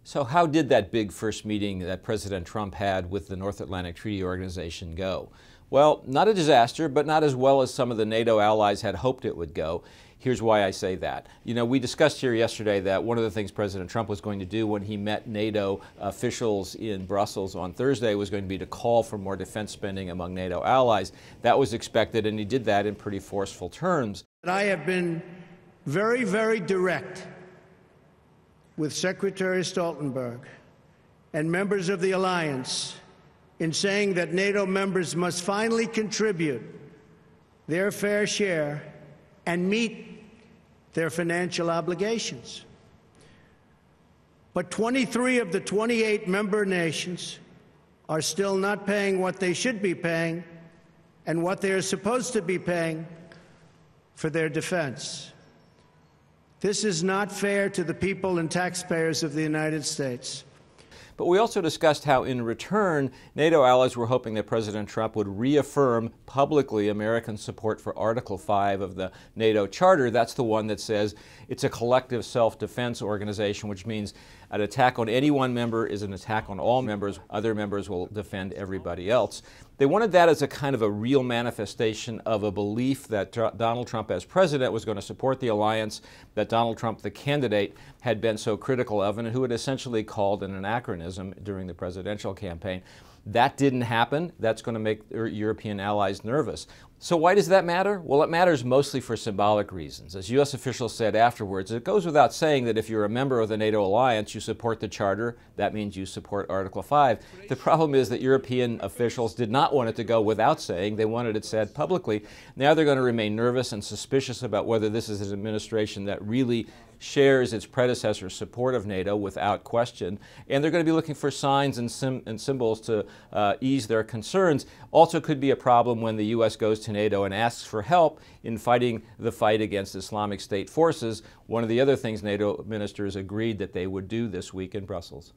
So how did that big first meeting that President Trump had with the North Atlantic Treaty Organization go? Well, not a disaster, but not as well as some of the NATO allies had hoped it would go. Here's why I say that. You know, we discussed here yesterday that one of the things President Trump was going to do when he met NATO officials in Brussels on Thursday was going to be to call for more defense spending among NATO allies. That was expected, and he did that in pretty forceful terms. I have been very, very direct with Secretary Stoltenberg and members of the alliance in saying that NATO members must finally contribute their fair share and meet their financial obligations. But 23 of the 28 member nations are still not paying what they should be paying and what they are supposed to be paying for their defense. This is not fair to the people and taxpayers of the United States. But we also discussed how, in return, NATO allies were hoping that President Trump would reaffirm publicly American support for Article 5 of the NATO Charter. That's the one that says it's a collective self-defense organization, which means an attack on any one member is an attack on all members. Other members will defend everybody else. They wanted that as a kind of a real manifestation of a belief that Donald Trump as president was going to support the alliance, that Donald Trump, the candidate, had been so critical of, and who had essentially called an anachronism during the presidential campaign. That didn't happen. That's going to make European allies nervous. So why does that matter? Well, it matters mostly for symbolic reasons. As U.S. officials said afterwards, it goes without saying that if you're a member of the NATO alliance, you support the Charter. That means you support Article 5. The problem is that European officials did not want it to go without saying. They wanted it said publicly. Now they're going to remain nervous and suspicious about whether this is an administration that really shares its predecessor's support of NATO without question, and they're going to be looking for signs and symbols to ease their concerns. Also could be a problem when the U.S. goes to NATO and asks for help in fighting the fight against Islamic State forces, one of the other things NATO ministers agreed that they would do this week in Brussels.